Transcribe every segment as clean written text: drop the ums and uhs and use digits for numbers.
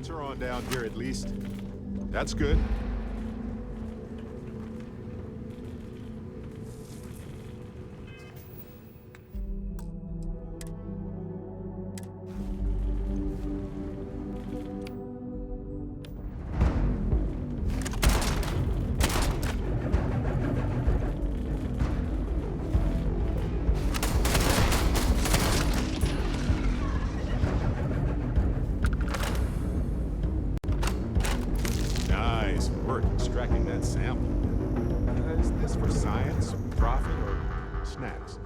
lights are on down here at least. That's good. Extracting that sample. Is this for science, profit, or snacks?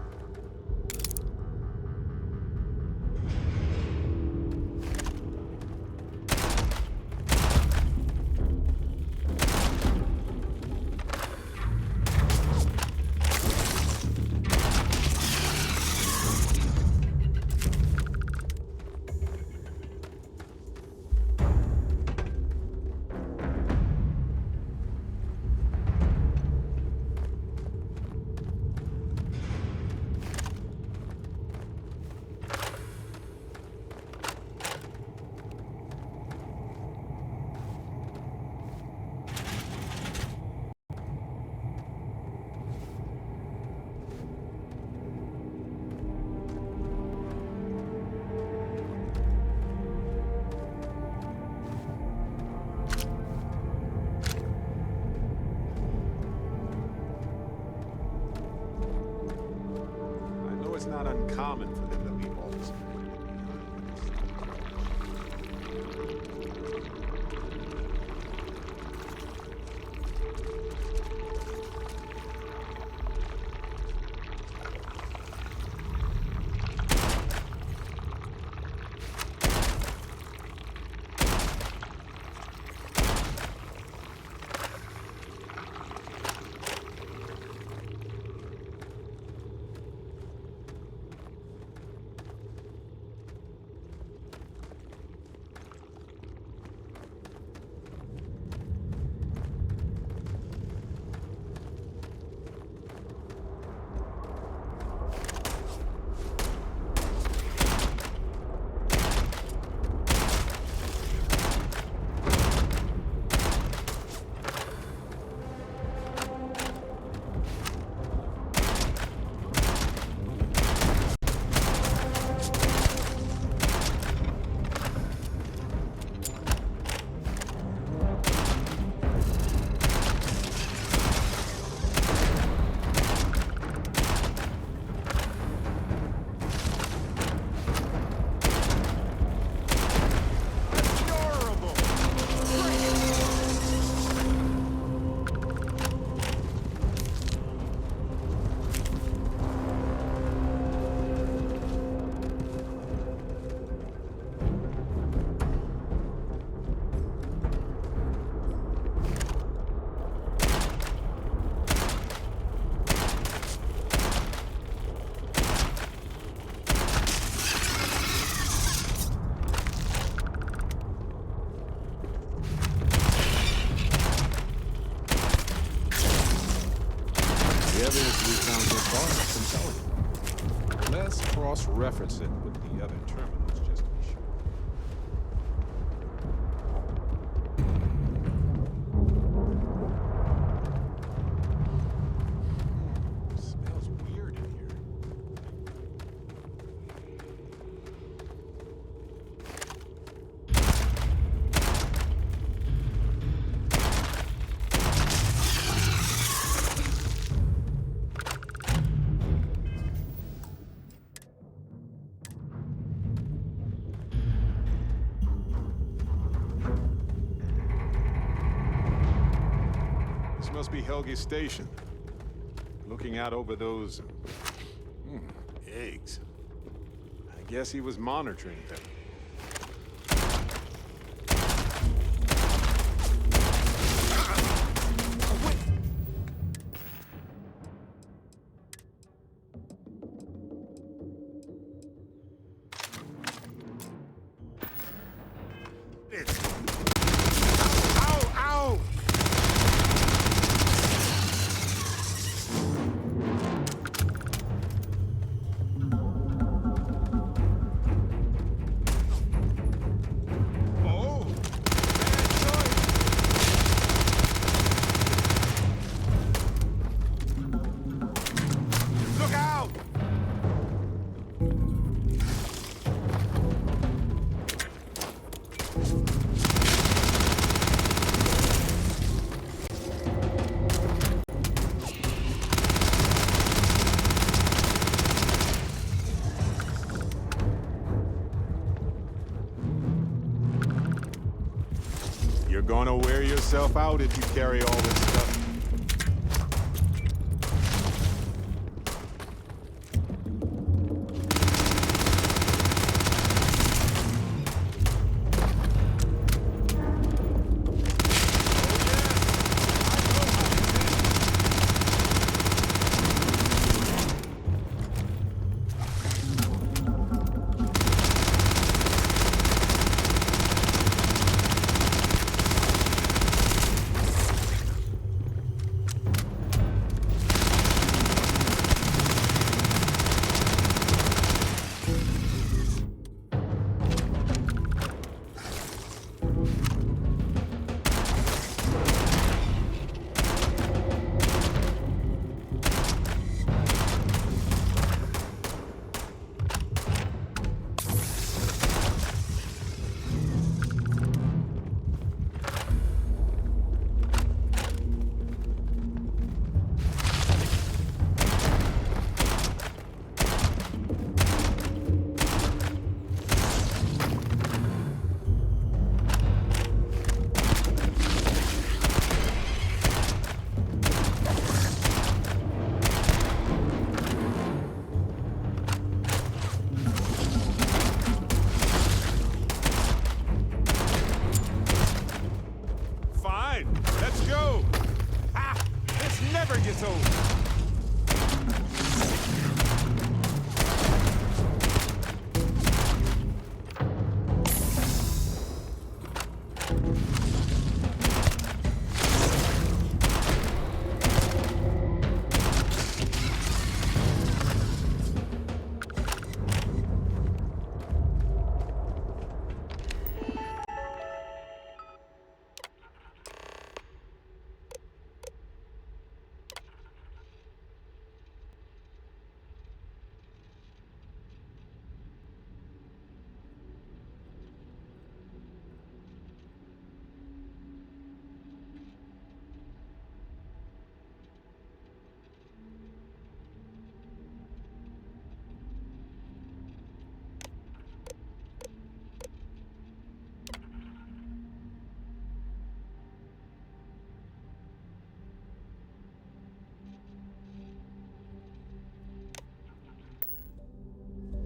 It's not uncommon for them to leave all this. The evidence we found so far is compelling. Let's cross-reference it with the other terminals just to be sure. Smells weird in here. This must be Helge's station. Looking out over those eggs. I guess he was monitoring them. You're gonna wear yourself out if you carry all this stuff. Let's go! Ha! This never gets old!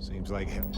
Seems like him.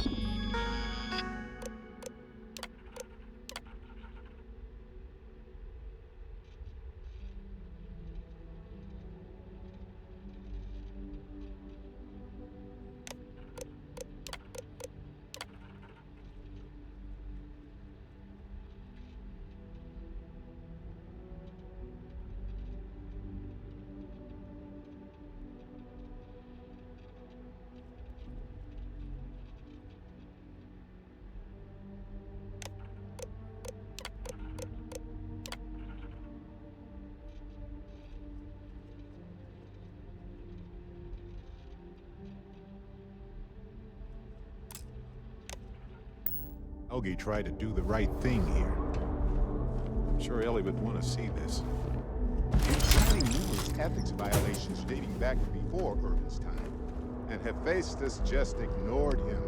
Helgi tried to do the right thing here. I'm sure Ellie would want to see this. He's citing numerous ethics violations dating back to before Irvin's time, and Hephaestus just ignored him.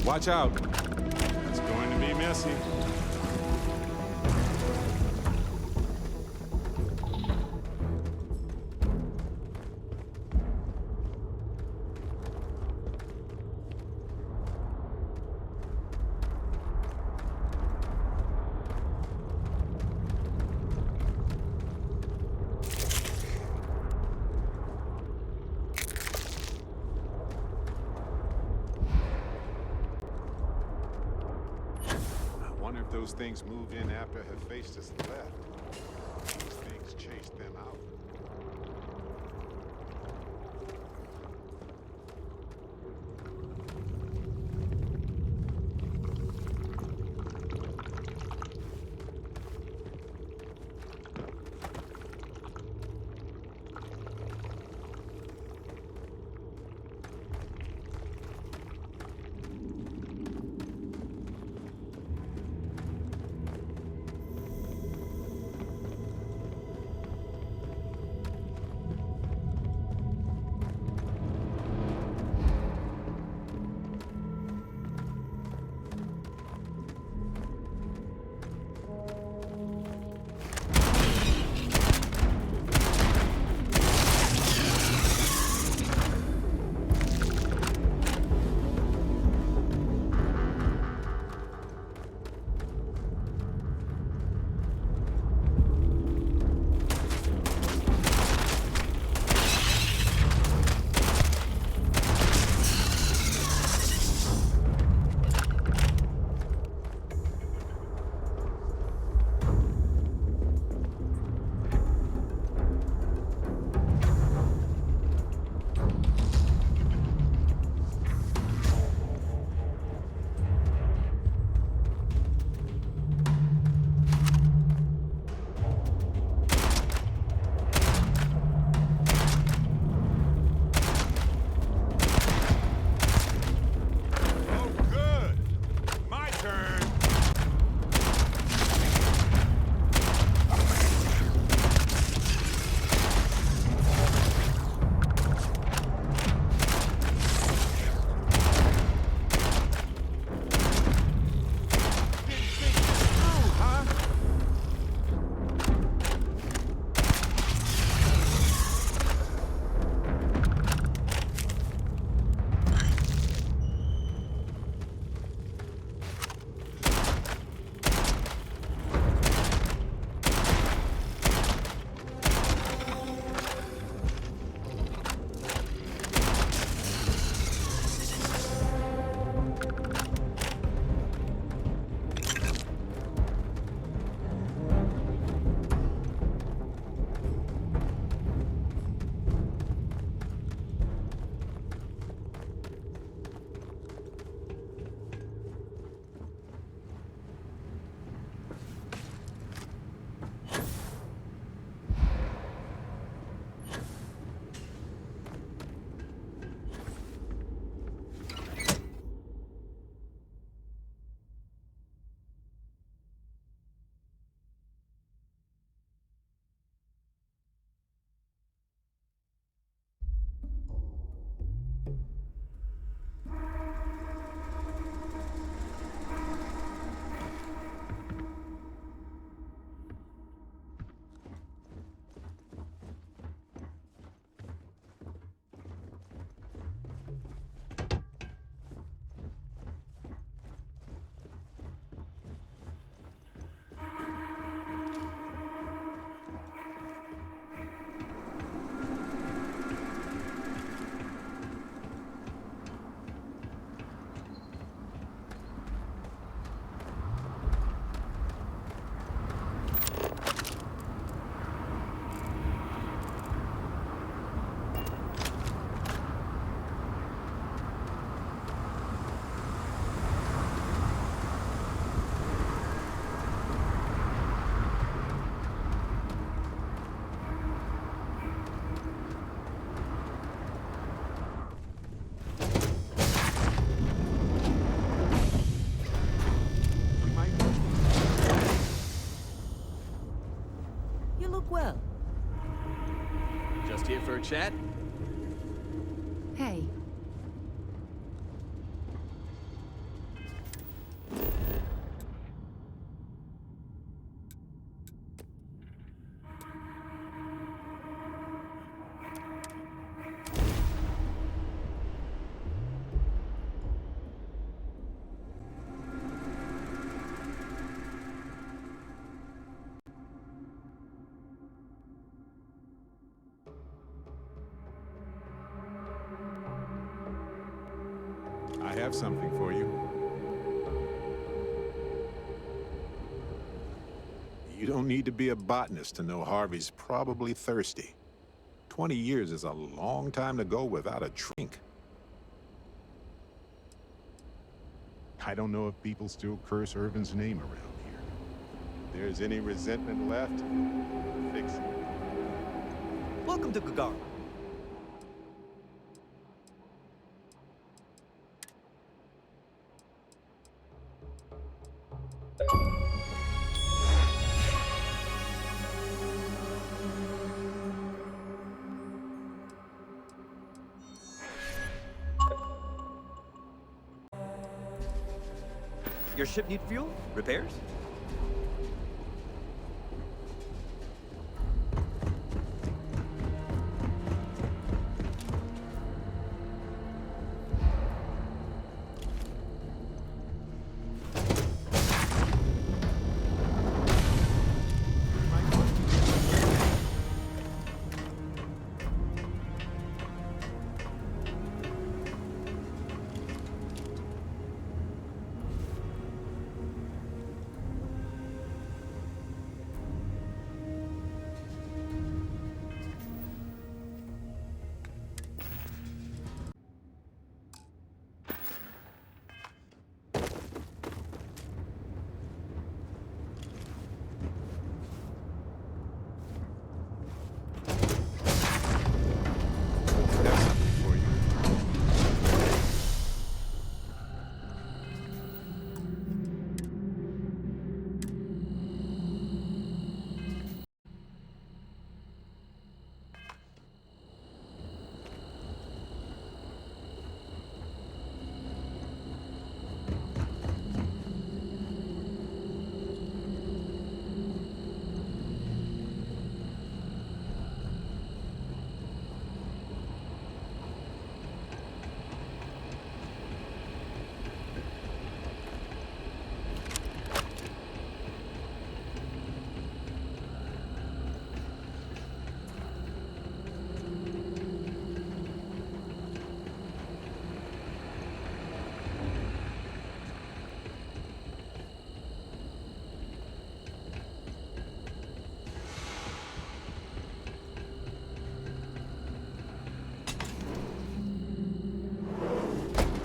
Watch out. It's going to be messy. If those things moved in after Hephaestus left, these things chased them out. minute for a chat? Hey. I have something for you. You don't need to be a botanist to know Harvey's probably thirsty. 20 years is a long time to go without a drink. I don't know if people still curse Irvin's name around here. If there's any resentment left, fix it. Welcome to Gagara. Your ship need fuel? Repairs? I have something for you.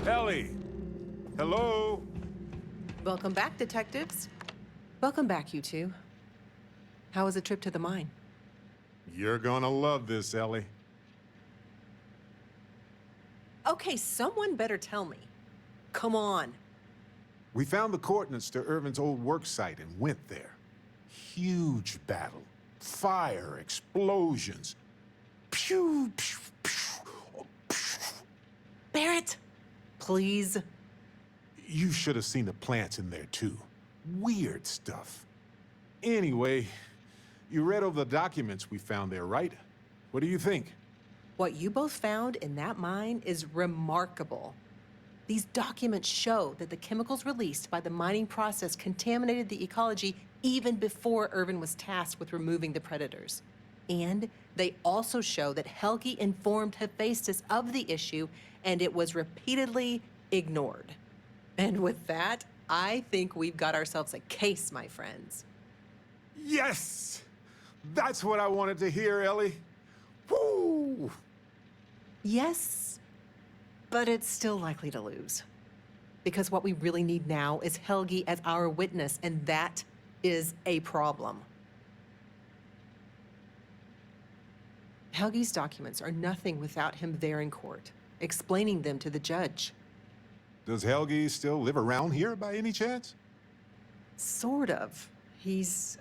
Ellie! Hello? Welcome back, detectives. Welcome back, you two. How was the trip to the mine? You're gonna love this, Ellie. Okay, someone better tell me. Come on. We found the coordinates to Irvin's old work site and went there. Huge battle. Fire, explosions. Pew, pew, pew, pew. Barrett, please. You should have seen the plants in there, too. Weird stuff. Anyway, you read over the documents we found there, right? What do you think? What you both found in that mine is remarkable. These documents show that the chemicals released by the mining process contaminated the ecology even before Irvin was tasked with removing the predators. And they also show that Helgi informed Hephaestus of the issue, and it was repeatedly ignored. And with that, I think we've got ourselves a case, my friends. Yes! That's what I wanted to hear, Ellie. Woo! Yes, but it's still likely to lose. Because what we really need now is Helgi as our witness, and that is a problem. Helgi's documents are nothing without him there in court, explaining them to the judge. Does Helgi still live around here by any chance? Sort of. He's,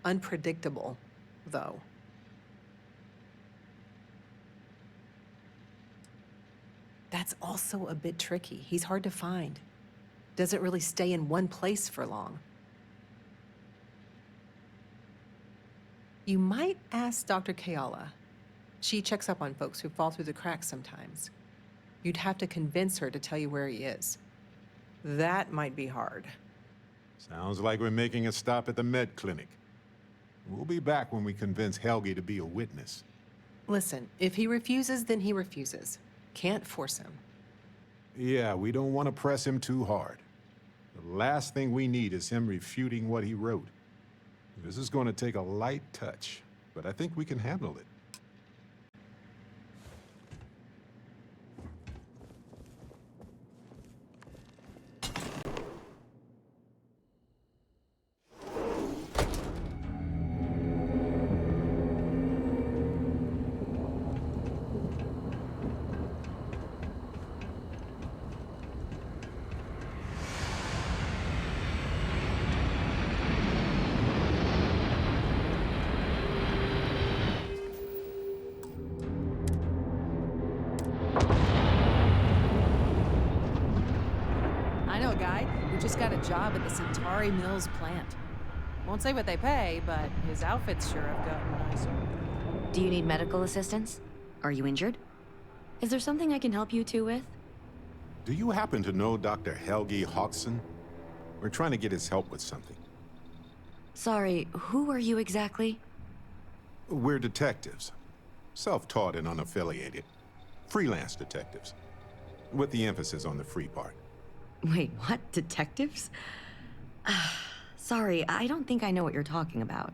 unpredictable, though. That's also a bit tricky. He's hard to find. Doesn't really stay in one place for long. You might ask Dr. Kayala. She checks up on folks who fall through the cracks sometimes. You'd have to convince her to tell you where he is. That might be hard. Sounds like we're making a stop at the med clinic. We'll be back when we convince Helgi to be a witness. Listen, if he refuses, then he refuses. Can't force him. Yeah, we don't want to press him too hard. The last thing we need is him refuting what he wrote. This is going to take a light touch, but I think we can handle it. I know a guy who just got a job at the Centauri Mills plant. Won't say what they pay, but his outfits sure have gotten nicer. Do you need medical assistance? Are you injured? Is there something I can help you two with? Do you happen to know Dr. Helgi Hodgson? We're trying to get his help with something. Sorry, who are you exactly? We're detectives. Self-taught and unaffiliated. Freelance detectives. With the emphasis on the free part. Wait, what? Detectives? Sorry, I don't think I know what you're talking about.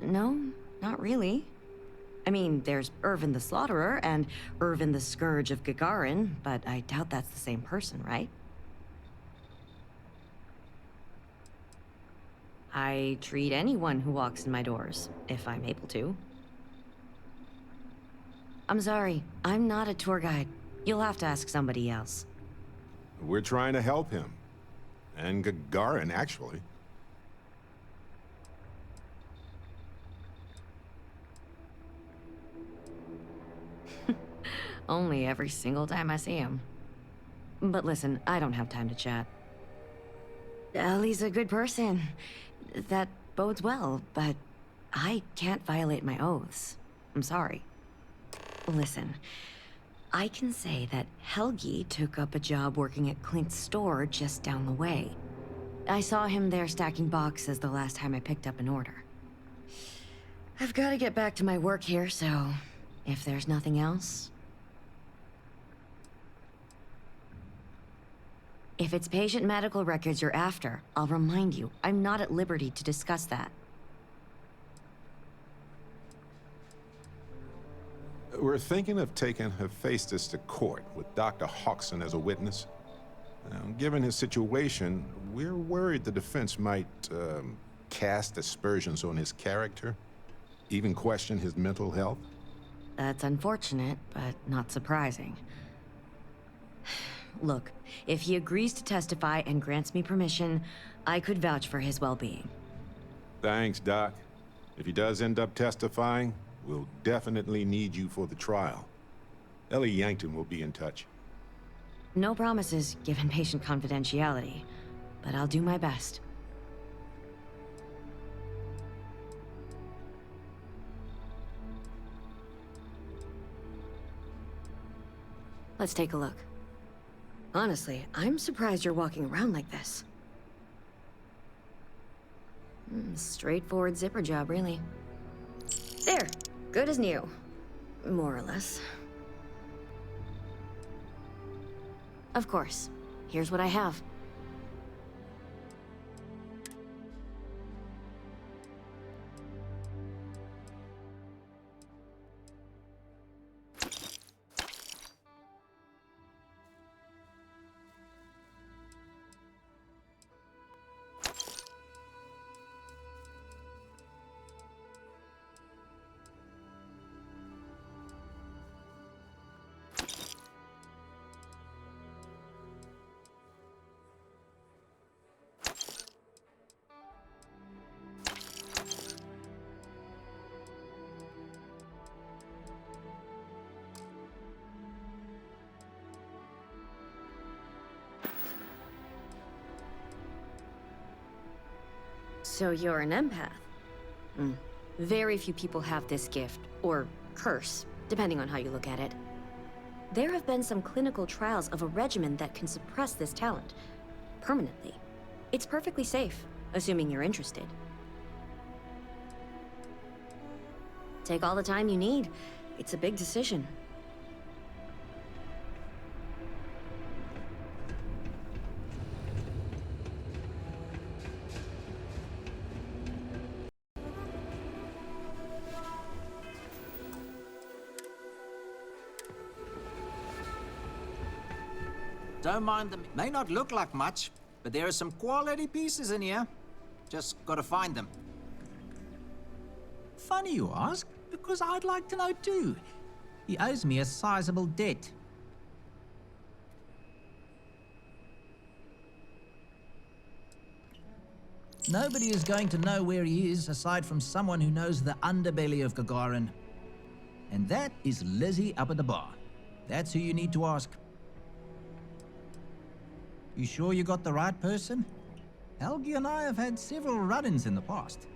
No, not really. I mean, there's Irvin the Slaughterer and Irvin the Scourge of Gagarin, but I doubt that's the same person, right? I treat anyone who walks in my doors, if I'm able to. I'm sorry, I'm not a tour guide. You'll have to ask somebody else. We're trying to help him. And Gagarin, actually. Only every single time I see him. But listen, I don't have time to chat. Ellie's a good person. That bodes well, but I can't violate my oaths. I'm sorry. Listen, I can say that Helgi took up a job working at Clint's store just down the way. I saw him there stacking boxes the last time I picked up an order. I've got to get back to my work here, so if there's nothing else... If it's patient medical records you're after, I'll remind you, I'm not at liberty to discuss that. We're thinking of taking Hephaestus to court with Dr. Hodgson as a witness. Now, given his situation, we're worried the defense might cast aspersions on his character, even question his mental health. That's unfortunate, but not surprising. Look, if he agrees to testify and grants me permission, I could vouch for his well-being. Thanks, Doc. If he does end up testifying, we'll definitely need you for the trial. Ellie Yankton will be in touch. No promises, given patient confidentiality, but I'll do my best. Let's take a look. Honestly, I'm surprised you're walking around like this. Straightforward zipper job, really. There! Good as new. More or less. Of course. Here's what I have. So you're an empath? Very few people have this gift, or curse, depending on how you look at it. There have been some clinical trials of a regimen that can suppress this talent permanently. It's perfectly safe, assuming you're interested. Take all the time you need. It's a big decision. Don't mind them. May not look like much, but there are some quality pieces in here. Just gotta find them. Funny you ask, because I'd like to know too. He owes me a sizable debt. Nobody is going to know where he is aside from someone who knows the underbelly of Gagarin. And that is Lizzie up at the bar. That's who you need to ask. You sure you got the right person? Helgi and I have had several run-ins in the past.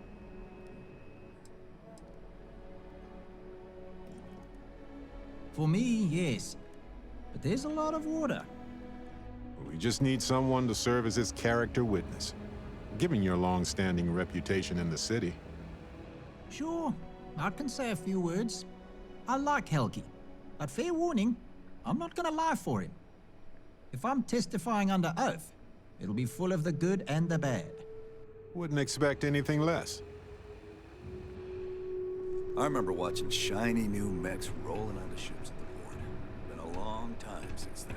For me, yes. But there's a lot of water. We just need someone to serve as his character witness. Given your long-standing reputation in the city. Sure, I can say a few words. I like Helgi, but fair warning, I'm not gonna lie for him. If I'm testifying under oath, it'll be full of the good and the bad. Wouldn't expect anything less. I remember watching shiny new mechs rolling onto ships at the port. Been a long time since then.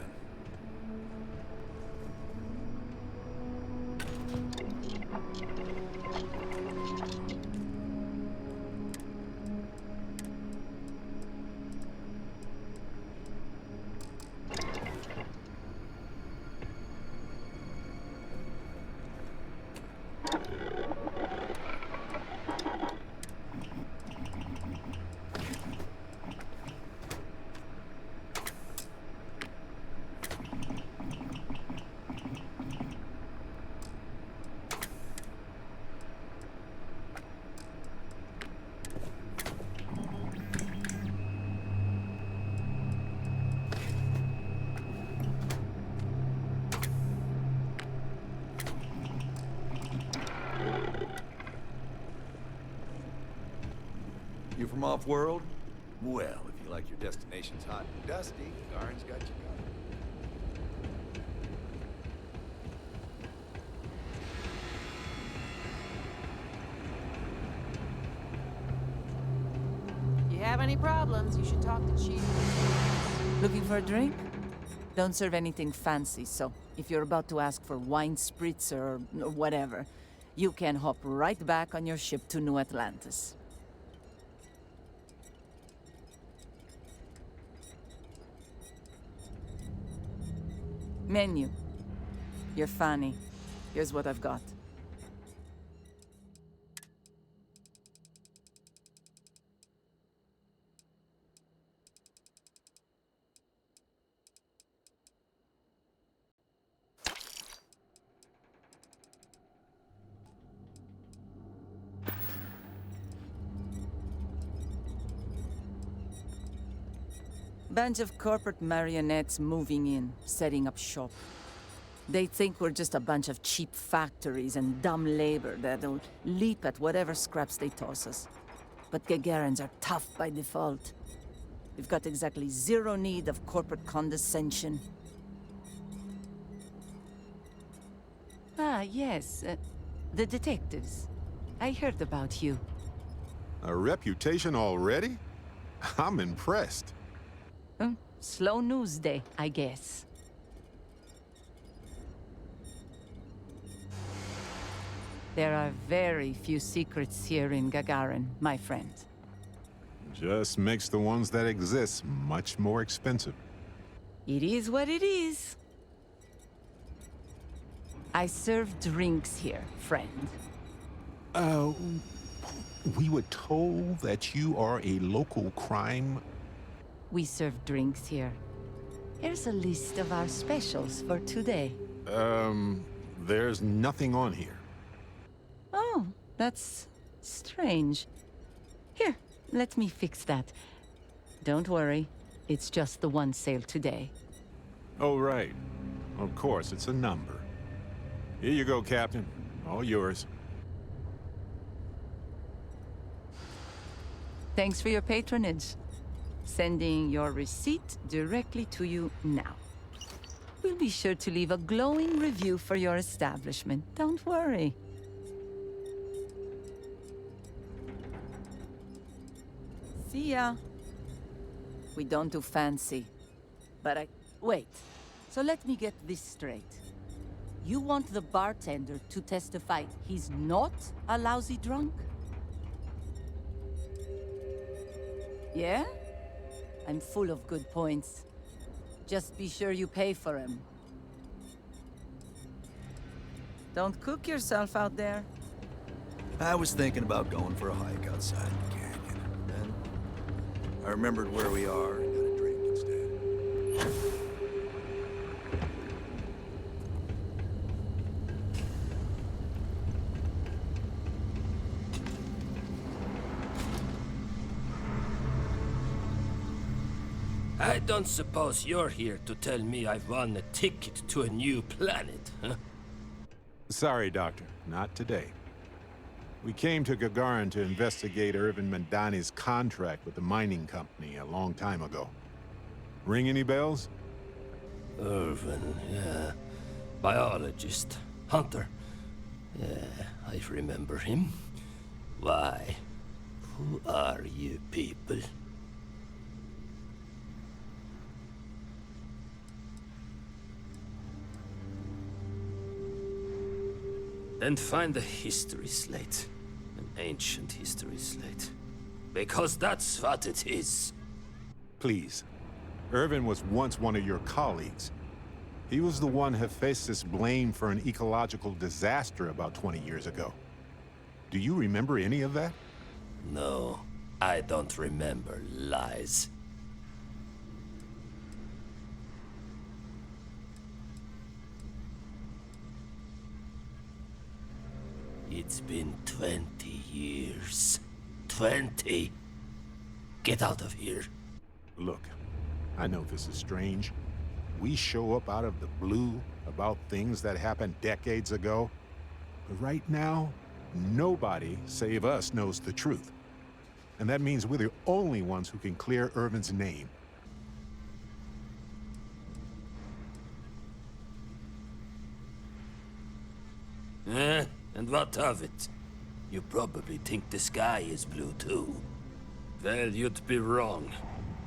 You from off-world? Well, if you like your destinations hot and dusty, Garen's got you covered. If you have any problems, you should talk to Chief. Looking for a drink? Don't serve anything fancy, so if you're about to ask for wine spritzer or whatever, you can hop right back on your ship to New Atlantis. Menu. You're funny. Here's what I've got. Bunch of corporate marionettes moving in, setting up shop. They think we're just a bunch of cheap factories and dumb labor that'll leap at whatever scraps they toss us. But Gagarins are tough by default. We've got exactly zero need of corporate condescension. Ah, yes. The detectives. I heard about you. A reputation already? I'm impressed. Slow news day, I guess. There are very few secrets here in Gagarin, my friend. Just makes the ones that exist much more expensive. It is what it is. I serve drinks here, friend. We were told that you are a local crime. We serve drinks here. Here's a list of our specials for today. There's nothing on here. Oh, Oh, that's strange. Here, let me fix that. Don't worry, it's just the one sale today. Oh, right. Of course, it's a number. Here you go, Captain. All yours. Thanks for your patronage. Sending your receipt directly to you now. We'll be sure to leave a glowing review for your establishment. Don't worry. See ya. We don't do fancy. But wait. So let me get this straight. You want the bartender to testify he's not a lousy drunk? Yeah? I'm full of good points. Just be sure you pay for him. Don't cook yourself out there. I was thinking about going for a hike outside the canyon. Then I remembered where we are and got a drink instead. I don't suppose you're here to tell me I've won a ticket to a new planet, huh? Sorry, Doctor. Not today. We came to Gagarin to investigate Irvin Mandani's contract with the mining company a long time ago. Ring any bells? Irvin, yeah. Biologist. Hunter. Yeah, I remember him. Why? Who are you people? Then find the history slate. An ancient history slate. Because that's what it is. Please. Irvin was once one of your colleagues. He was the one Hephaestus blamed for an ecological disaster about 20 years ago. Do you remember any of that? No, I don't remember lies. It's been 20 years. 20! Get out of here. Look, I know this is strange. We show up out of the blue about things that happened decades ago. But right now, nobody save us knows the truth. And that means we're the only ones who can clear Irvin's name. Eh? And what of it? You probably think the sky is blue too. Well, you'd be wrong.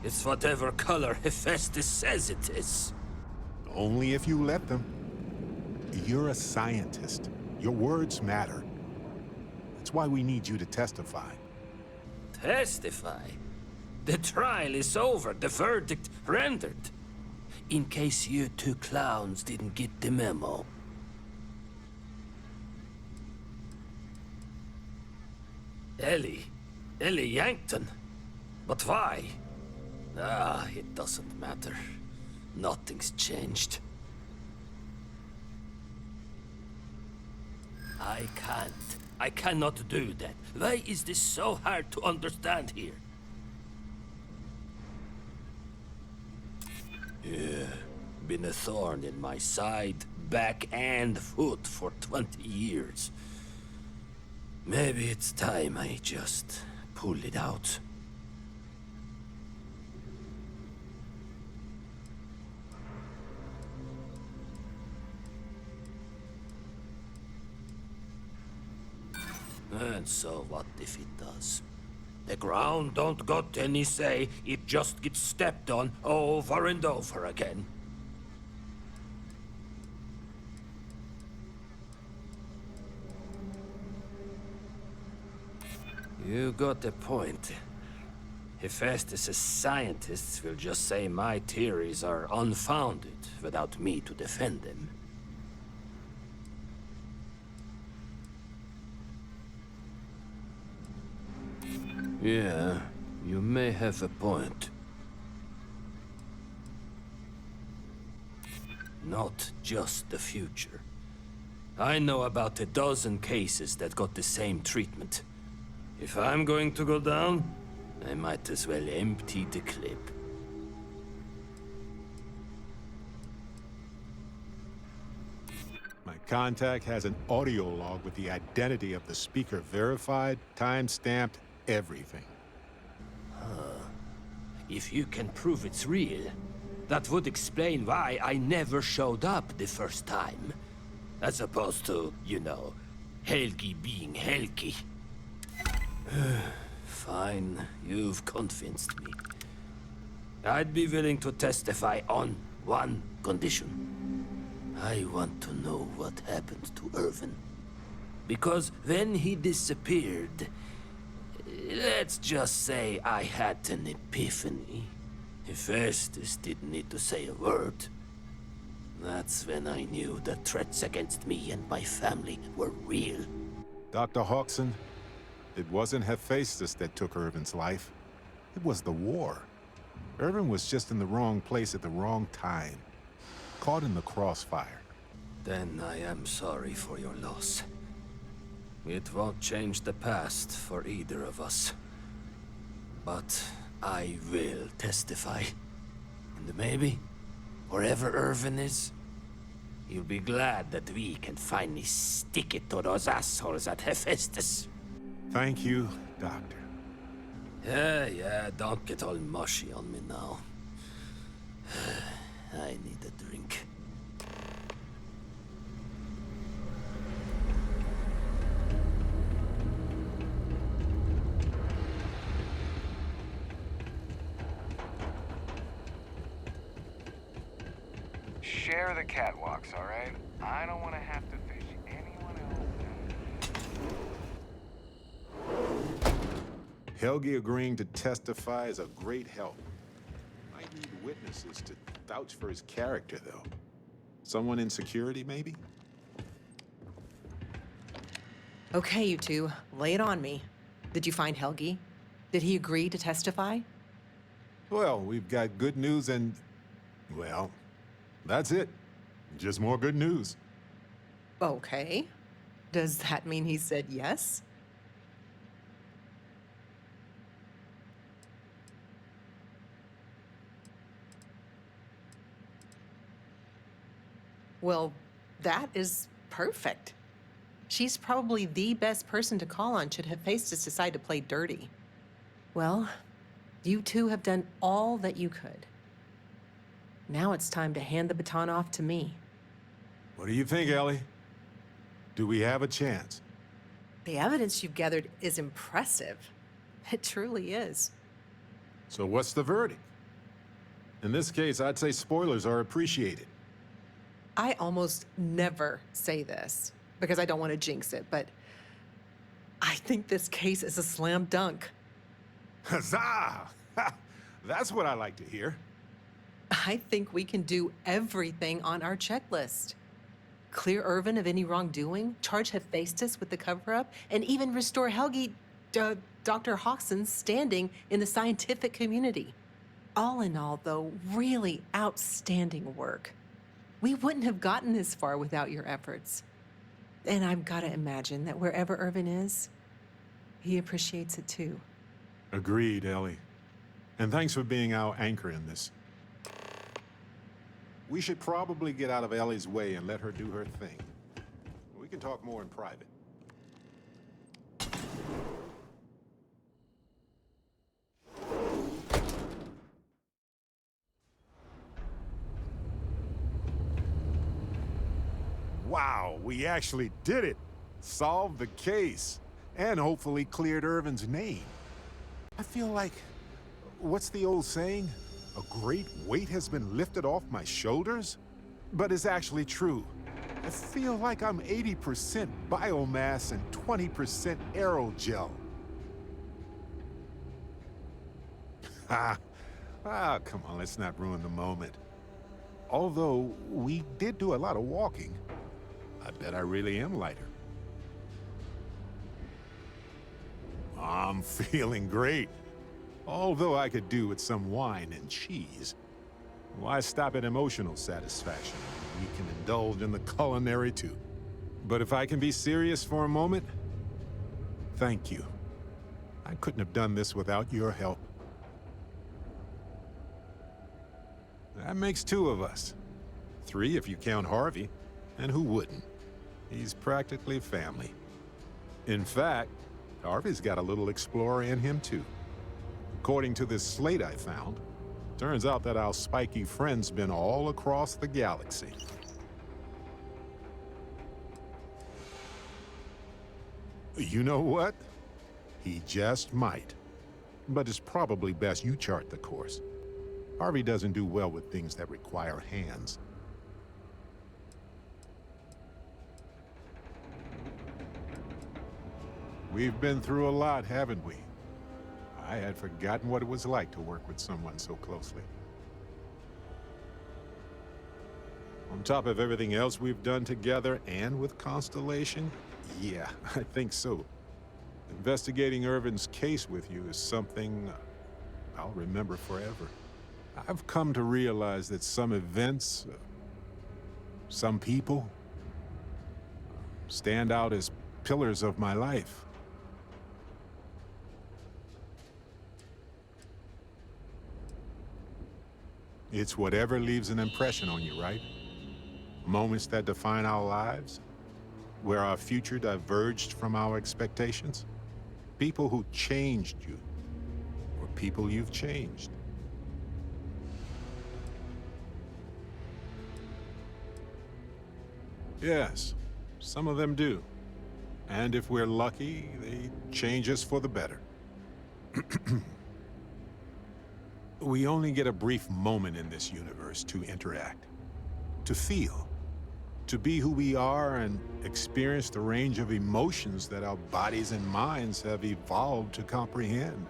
It's whatever color Hephaestus says it is. Only if you let them. You're a scientist. Your words matter. That's why we need you to testify. Testify? The trial is over, the verdict rendered. In case you two clowns didn't get the memo. Ellie Yankton? But why? Ah, it doesn't matter. Nothing's changed. I cannot do that. Why is this so hard to understand here? Yeah, been a thorn in my side, back and foot for 20 years. Maybe it's time I just pull it out. And so what if it does? The ground don't got any say, it just gets stepped on over and over again. You got a point. Hephaestus' scientists will just say my theories are unfounded without me to defend them. Yeah, you may have a point. Not just the future. I know about a dozen cases that got the same treatment. If I'm going to go down, I might as well empty the clip. My contact has an audio log with the identity of the speaker verified, time-stamped, everything. If you can prove it's real, that would explain why I never showed up the first time. As opposed to, you know, Helgi being Helgi. Fine, you've convinced me. I'd be willing to testify on one condition. I want to know what happened to Irvin. Because when he disappeared, let's just say I had an epiphany. Hephaestus didn't need to say a word. That's when I knew the threats against me and my family were real. Dr. Hawkson, it wasn't Hephaestus that took Irvin's life. It was the war. Irvin was just in the wrong place at the wrong time. Caught in the crossfire. Then I am sorry for your loss. It won't change the past for either of us. But I will testify. And maybe, wherever Irvin is, he'll be glad that we can finally stick it to those assholes at Hephaestus. Thank you, Doctor. Yeah, don't get all mushy on me now. I need a drink. Share the catwalks, all right? I don't want to have to fish anyone else. Helgi agreeing to testify is a great help. I need witnesses to vouch for his character, though. Someone in security, maybe? Okay, you two, lay it on me. Did you find Helgi? Did he agree to testify? Well, we've got good news and... well, that's it. Just more good news. Okay. Does that mean he said yes? Well, that is perfect. She's probably the best person to call on should Hephaestus decide to play dirty. Well, you two have done all that you could. Now it's time to hand the baton off to me. What do you think, Ellie? Do we have a chance? The evidence you've gathered is impressive. It truly is. So what's the verdict? In this case, I'd say spoilers are appreciated. I almost never say this because I don't want to jinx it, but I think this case is a slam dunk. Huzzah! That's what I like to hear. I think we can do everything on our checklist. Clear Irvin of any wrongdoing, charge Hephaestus with the cover-up, and even restore Helgi, Dr. Hawkson's standing in the scientific community. All in all, though, really outstanding work. We wouldn't have gotten this far without your efforts. And I've got to imagine that wherever Irvin is, he appreciates it too. Agreed, Ellie. And thanks for being our anchor in this. We should probably get out of Ellie's way and let her do her thing. We can talk more in private. Wow, we actually did it! Solved the case. And hopefully cleared Irvin's name. I feel like... what's the old saying? A great weight has been lifted off my shoulders? But it's actually true. I feel like I'm 80% biomass and 20% aerogel. Come on, let's not ruin the moment. Although, we did do a lot of walking. I bet I really am lighter. I'm feeling great. Although I could do with some wine and cheese. Why stop at emotional satisfaction? We can indulge in the culinary too. But if I can be serious for a moment, thank you. I couldn't have done this without your help. That makes two of us. Three if you count Harvey. And who wouldn't? He's practically family. In fact, Harvey's got a little explorer in him too. According to this slate I found, turns out that our spiky friend's been all across the galaxy. You know what? He just might. But it's probably best you chart the course. Harvey doesn't do well with things that require hands. We've been through a lot, haven't we? I had forgotten what it was like to work with someone so closely. On top of everything else we've done together and with Constellation, yeah, I think so. Investigating Irvin's case with you is something I'll remember forever. I've come to realize that some events, some people, stand out as pillars of my life. It's whatever leaves an impression on you, right? Moments that define our lives, where our future diverged from our expectations. People who changed you, or people you've changed. Yes, some of them do. And if we're lucky, they change us for the better. We only get a brief moment in this universe to interact, to feel, to be who we are and experience the range of emotions that our bodies and minds have evolved to comprehend.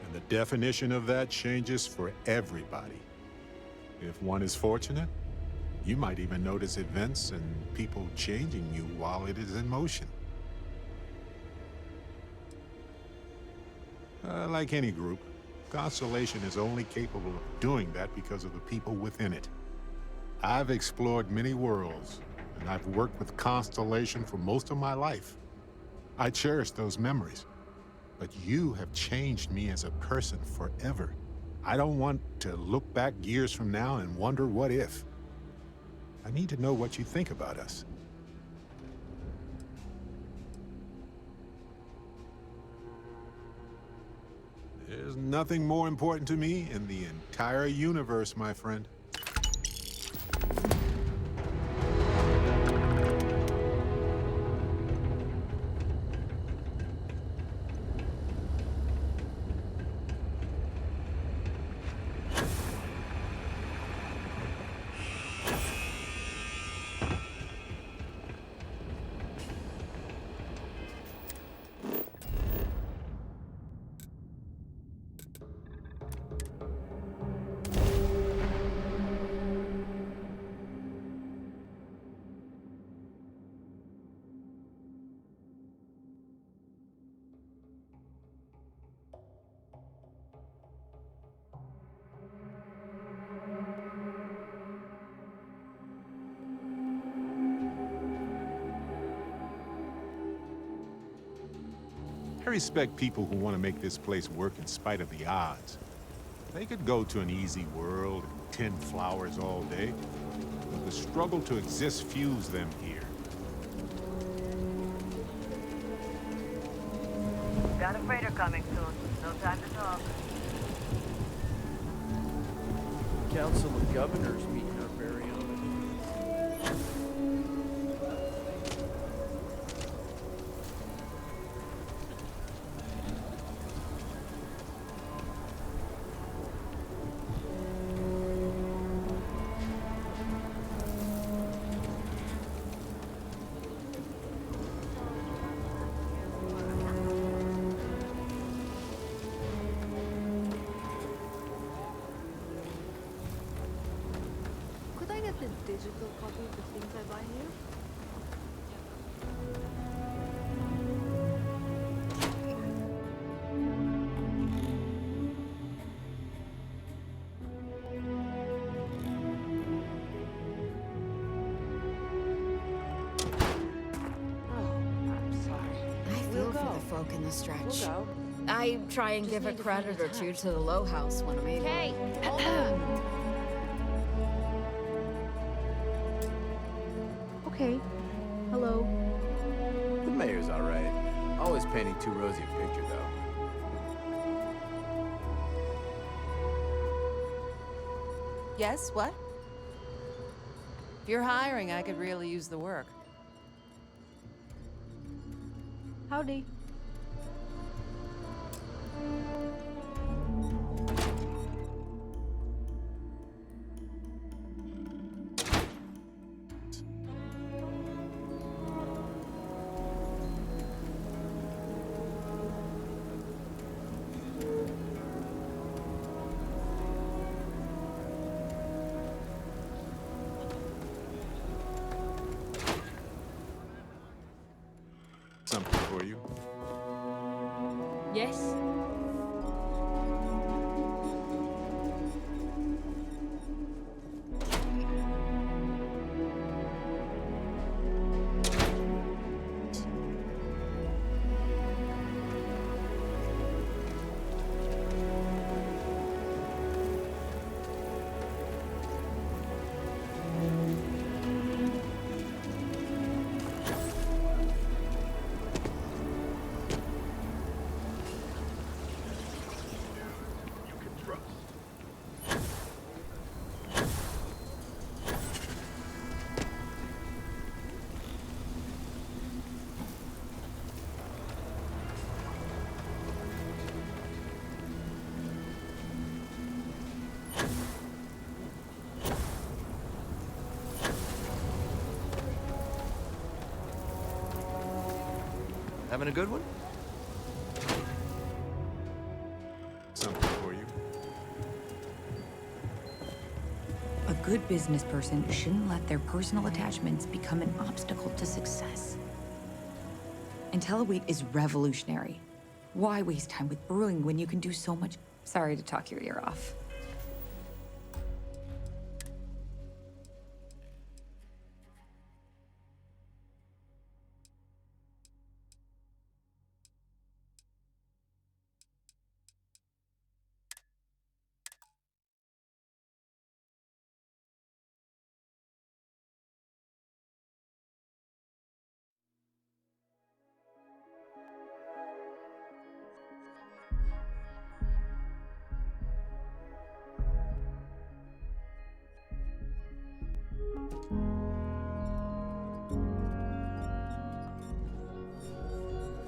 And the definition of that changes for everybody. If one is fortunate, you might even notice events and people changing you while it is in motion. Like any group, Constellation is only capable of doing that because of the people within it. I've explored many worlds, and I've worked with Constellation for most of my life. I cherish those memories, but you have changed me as a person forever. I don't want to look back years from now and wonder what if. I need to know what you think about us. There's nothing more important to me in the entire universe, my friend. I respect people who want to make this place work in spite of the odds. They could go to an easy world and tend flowers all day, but the struggle to exist fuels them here. Got a freighter coming soon. No time to talk. Council of Governors meeting our very own. The digital copy of the things I buy here? the stretch. We'll go. I try and Just give a need to find credit a or two tux. to the Low House when I'm able. Okay, hold on. Okay. Hello. The mayor's all right. Always painting too rosy a picture, though. Yes, what? If you're hiring, I could really use the work. Howdy. Something for you. Yes. Having a good one? Something for you. A good business person shouldn't let their personal attachments become an obstacle to success. IntelliWheat is revolutionary. Why waste time with brewing when you can do so much? Sorry to talk your ear off.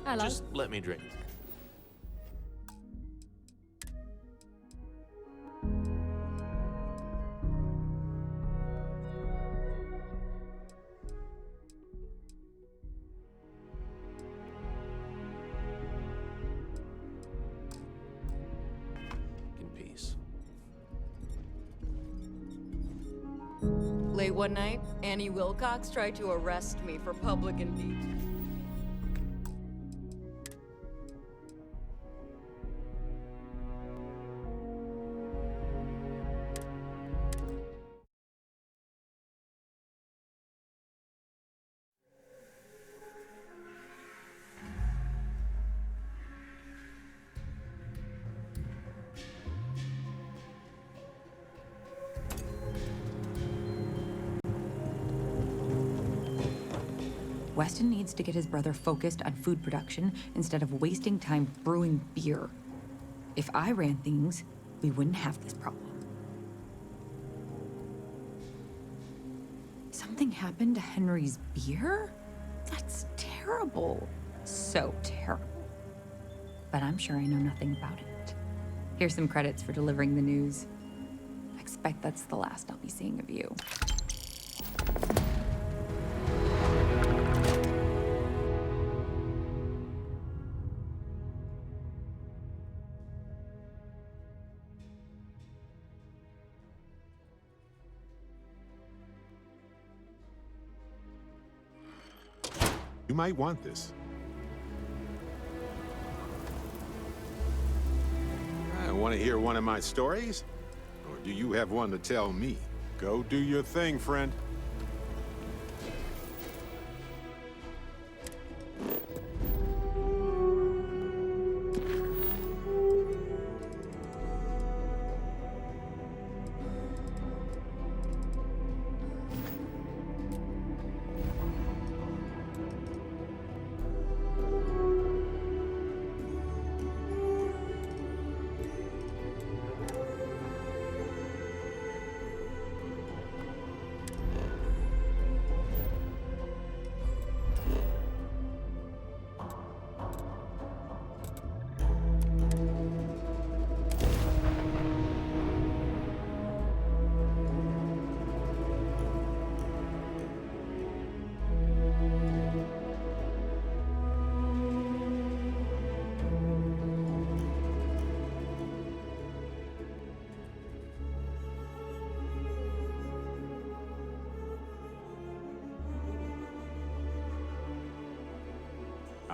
Hello. Just let me drink. In peace. Late one night, Annie Wilcox tried to arrest me for public indecency. Weston needs to get his brother focused on food production instead of wasting time brewing beer. If I ran things, we wouldn't have this problem. Something happened to Henry's beer? That's terrible. So terrible. But I'm sure I know nothing about it. Here's some credits for delivering the news. I expect that's the last I'll be seeing of you. You might want this. Want to hear one of my stories? Or do you have one to tell me? Go do your thing, friend.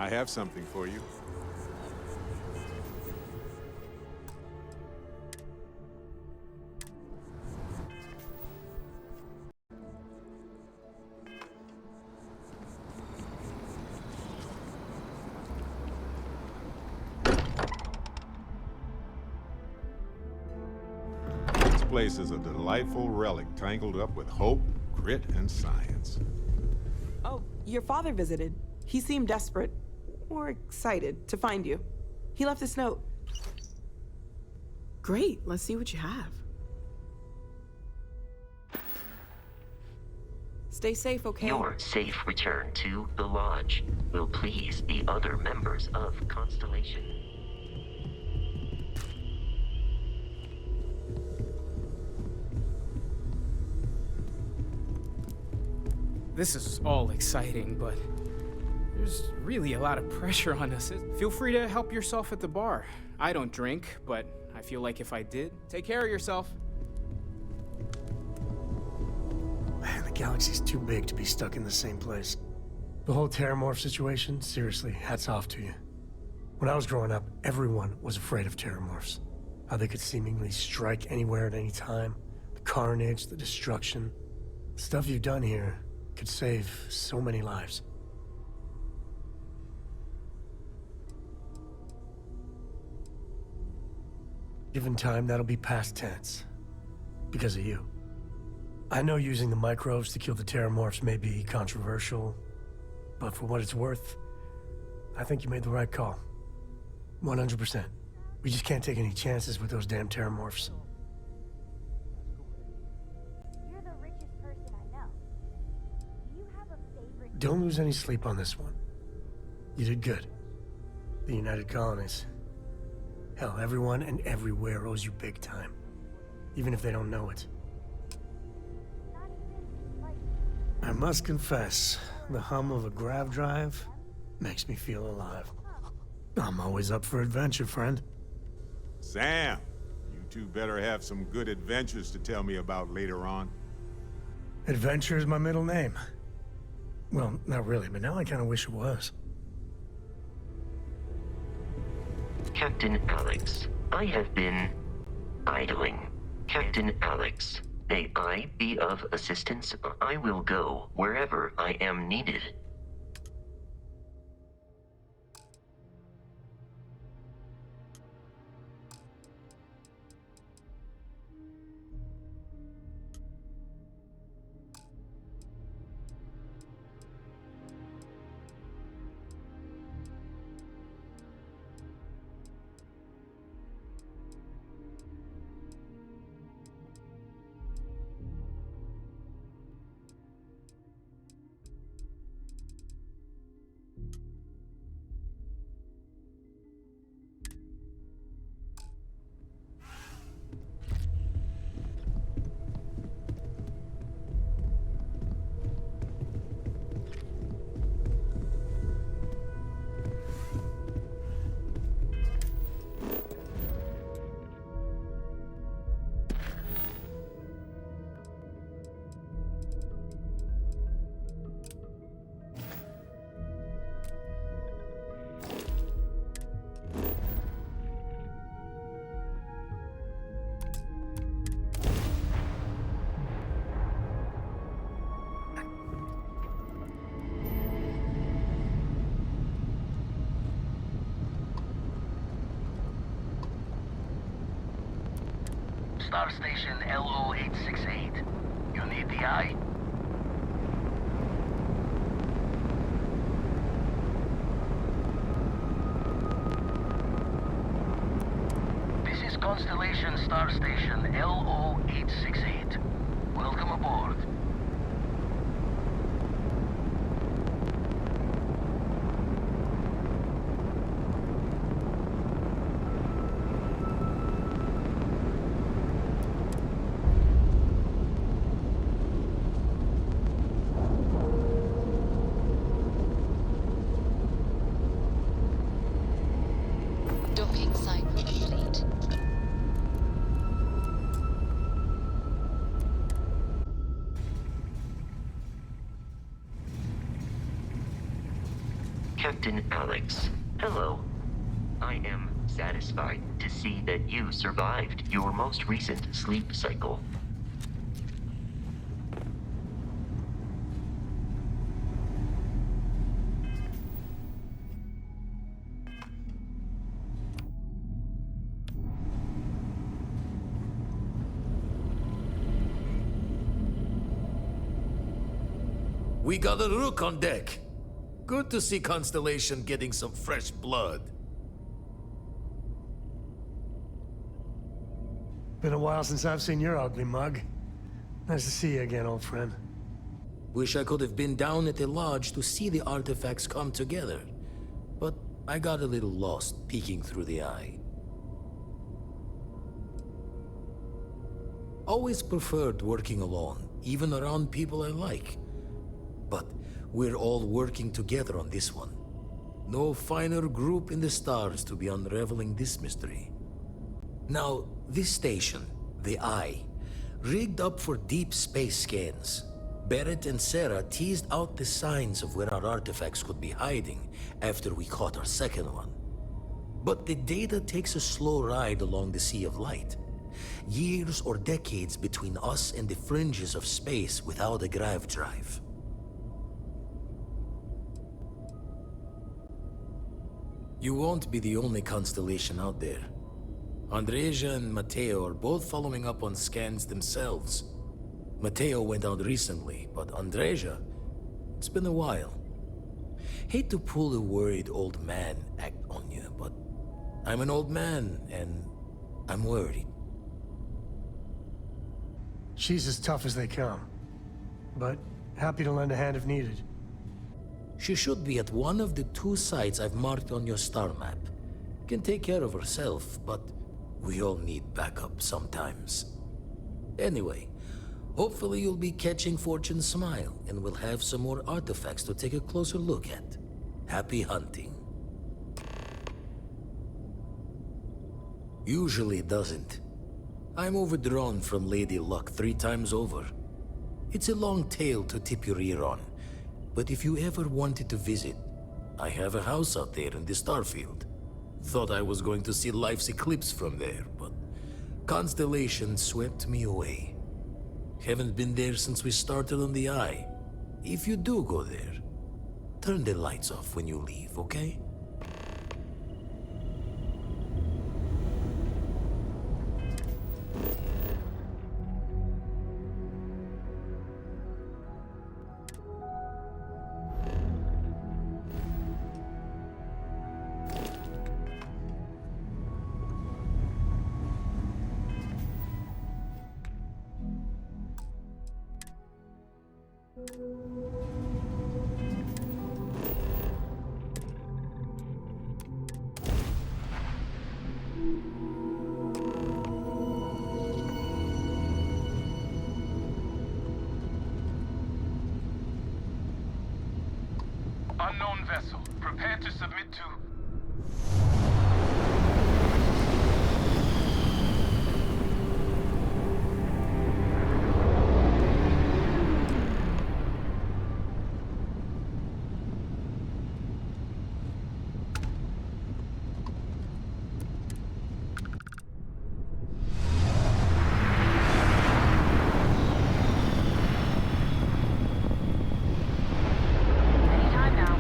I have something for you. This place is a delightful relic tangled up with hope, grit, and science. Oh, your father visited. He seemed desperate, or excited, to find you. He left this note. Great, let's see what you have. Stay safe, okay? Your safe return to the Lodge will please the other members of Constellation. This is all exciting, but there's really a lot of pressure on us. Feel free to help yourself at the bar. I don't drink, but I feel like if I did, take care of yourself. Man, the galaxy's too big to be stuck in the same place. The whole Terramorph situation, seriously, hats off to you. When I was growing up, everyone was afraid of Terramorphs. How they could seemingly strike anywhere at any time. The carnage, the destruction. The stuff you've done here could save so many lives. Given time, that'll be past tense. Because of you. I know using the microbes to kill the Terramorphs may be controversial, but for what it's worth, I think you made the right call. 100%. We just can't take any chances with those damn Terramorphs. You're the richest person I know. Do you have a favorite? Don't lose any sleep on this one. You did good. The United Colonies. Hell, everyone and everywhere owes you big time. Even if they don't know it. I must confess, the hum of a grav drive makes me feel alive. I'm always up for adventure, friend. Sam, you two better have some good adventures to tell me about later on. Adventure is my middle name. Well, not really, but now I kind of wish it was. Captain Alex, I have been idling. Captain Alex, may I be of assistance? I will go wherever I am needed. Star Station LO-868. You need the eye? This is Constellation Star Station LO-868. Welcome aboard. Docking cycle complete. Captain Alex, hello. I am satisfied to see that you survived your most recent sleep cycle. We got a rook on deck. Good to see Constellation getting some fresh blood. Been a while since I've seen your ugly mug. Nice to see you again, old friend. Wish I could have been down at the lodge to see the artifacts come together. But I got a little lost peeking through the eye. Always preferred working alone, even around people I like. But we're all working together on this one. No finer group in the stars to be unraveling this mystery. Now, this station, the Eye, rigged up for deep space scans. Barrett and Sarah teased out the signs of where our artifacts could be hiding after we caught our second one. But the data takes a slow ride along the Sea of Light. Years or decades between us and the fringes of space without a grav drive. You won't be the only constellation out there. Andreja and Mateo are both following up on scans themselves. Mateo went out recently, but Andreja, it's been a while. Hate to pull a worried old man act on you, but I'm an old man, and I'm worried. She's as tough as they come, but happy to lend a hand if needed. She should be at one of the 2 sites I've marked on your star map. Can take care of herself, but we all need backup sometimes. Anyway, hopefully you'll be catching Fortune's smile, and we'll have some more artifacts to take a closer look at. Happy hunting. Usually it doesn't. I'm overdrawn from Lady Luck 3 times over. It's a long tale to tip your ear on, but if you ever wanted to visit, I have a house out there in the Starfield. Thought I was going to see life's eclipse from there, but Constellation swept me away. Haven't been there since we started on the Eye. If you do go there, turn the lights off when you leave, okay? Unknown vessel. Prepare to submit to... Anytime now.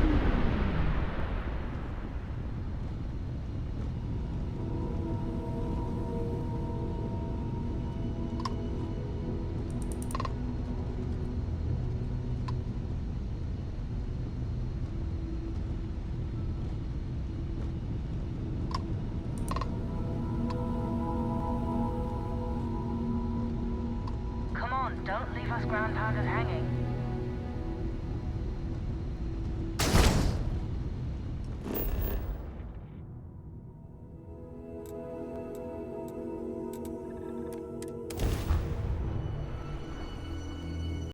Come on, don't leave us ground-pounded hanging.